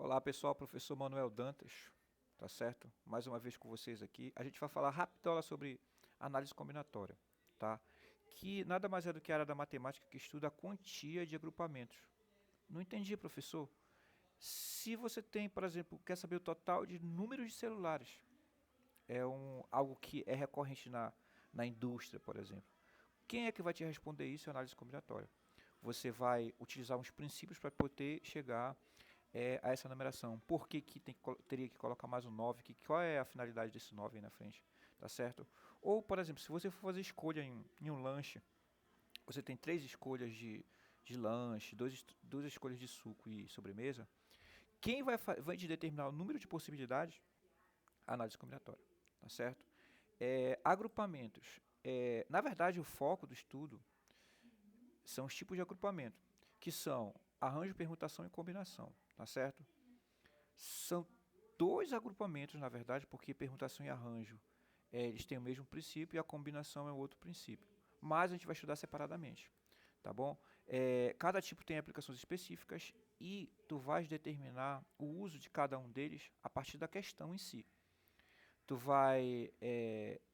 Olá pessoal, professor Manuel Dantas, tá certo? Mais uma vez com vocês aqui. A gente vai falar rapidão sobre análise combinatória, tá? Que nada mais é do que a área da matemática que estuda a quantia de agrupamentos. Não entendi, professor. Se você tem, por exemplo, quer saber o total de números de celulares, algo que é recorrente na indústria, por exemplo. Quem é que vai te responder isso? É a análise combinatória. Você vai utilizar uns princípios para poder chegar a essa numeração. Por que, teria que colocar mais um 9? Qual é a finalidade desse 9 aí na frente? Tá certo? Ou, por exemplo, se você for fazer escolha em um lanche, você tem três escolhas de lanche, duas escolhas de suco e sobremesa. Quem vai te determinar o número de possibilidades? A análise combinatória. Tá certo? Agrupamentos. Na verdade, o foco do estudo são os tipos de agrupamento, que são arranjo, permutação e combinação. Tá certo? São dois agrupamentos, na verdade, porque permutação e arranjo eles têm o mesmo princípio e a combinação é outro princípio. Mas a gente vai estudar separadamente, tá bom? Cada tipo tem aplicações específicas e tu vais determinar o uso de cada um deles a partir da questão em si. Tu vai,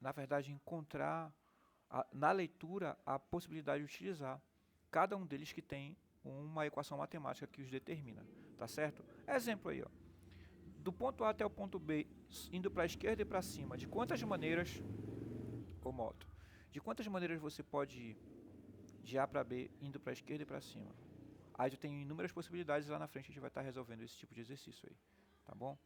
na verdade, encontrar na leitura a possibilidade de utilizar cada um deles que tem uma equação matemática que os determina, tá certo? Exemplo aí, ó. Do ponto A até o ponto B, indo para a esquerda e para cima, de quantas maneiras, ô moto, de quantas maneiras você pode ir de A para B, indo para a esquerda e para cima? Aí tu tem inúmeras possibilidades e lá na frente a gente vai estar resolvendo esse tipo de exercício aí, tá bom?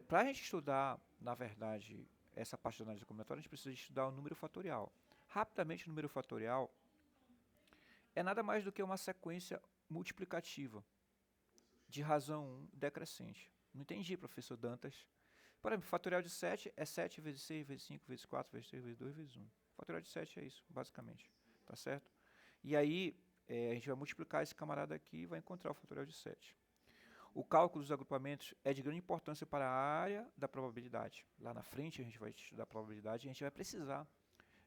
Para a gente estudar, na verdade, essa parte da análise combinatória, a gente precisa estudar o número fatorial. Rapidamente, o número fatorial é nada mais do que uma sequência multiplicativa de razão 1 decrescente. Não entendi, professor Dantas. Por exemplo, fatorial de 7 é 7 vezes 6, vezes 5, vezes 4, vezes 3, vezes 2, vezes 1. Fatorial de 7 é isso, basicamente. Tá certo? E aí, a gente vai multiplicar esse camarada aqui e vai encontrar o fatorial de 7. O cálculo dos agrupamentos é de grande importância para a área da probabilidade. Lá na frente a gente vai estudar a probabilidade e a gente vai precisar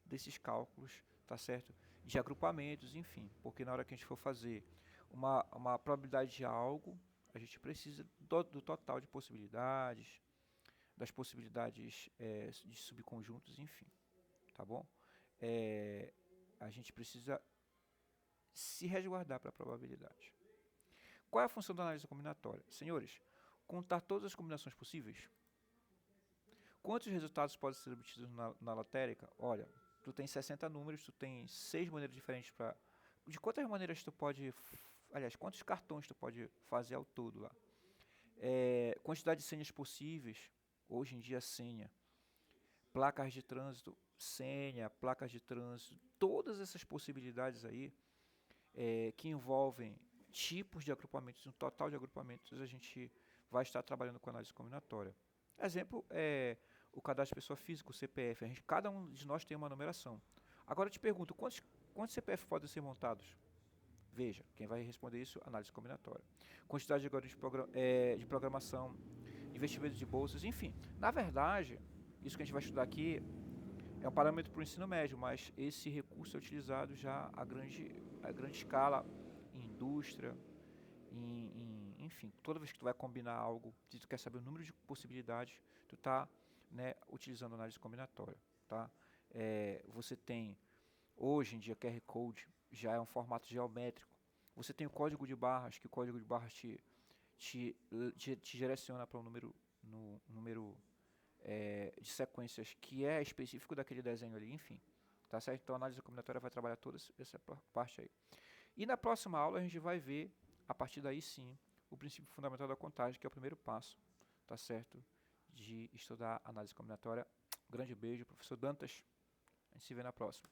desses cálculos, tá certo? De agrupamentos, enfim. Porque na hora que a gente for fazer uma probabilidade de algo, a gente precisa do total de possibilidades, das possibilidades de subconjuntos, enfim, tá bom? A gente precisa se resguardar para a probabilidade. Qual é a função da análise combinatória? Senhores, contar todas as combinações possíveis. Quantos resultados podem ser obtidos na lotérica? Olha, tu tem 60 números, tu tem 6 maneiras diferentes para... De quantas maneiras tu pode... Aliás, quantos cartões tu pode fazer ao todo lá? Quantidade de senhas possíveis, hoje em dia senha, placas de trânsito, senha, placas de trânsito, todas essas possibilidades aí que envolvem tipos de agrupamentos, um total de agrupamentos, a gente vai estar trabalhando com análise combinatória. Exemplo é o cadastro de pessoa física, o CPF. Cada um de nós tem uma numeração. Agora eu te pergunto, quantos CPF podem ser montados? Veja, quem vai responder isso, análise combinatória. Quantidade de algoritmos de programação, investimentos de bolsas, enfim. Na verdade, isso que a gente vai estudar aqui é um parâmetro para o ensino médio, mas esse recurso é utilizado já a grande escala em indústria, enfim, toda vez que tu vai combinar algo, se tu quer saber o número de possibilidades, tu está utilizando análise combinatória. Tá? Você tem, hoje em dia, QR Code já é um formato geométrico. Você tem o código de barras, que o código de barras te direciona para um número de sequências que é específico daquele desenho ali, enfim. Tá certo? Então a análise combinatória vai trabalhar toda essa parte aí. E na próxima aula a gente vai ver, a partir daí sim, o princípio fundamental da contagem, que é o primeiro passo, tá certo? De estudar análise combinatória. Grande beijo, professor Dantas. A gente se vê na próxima.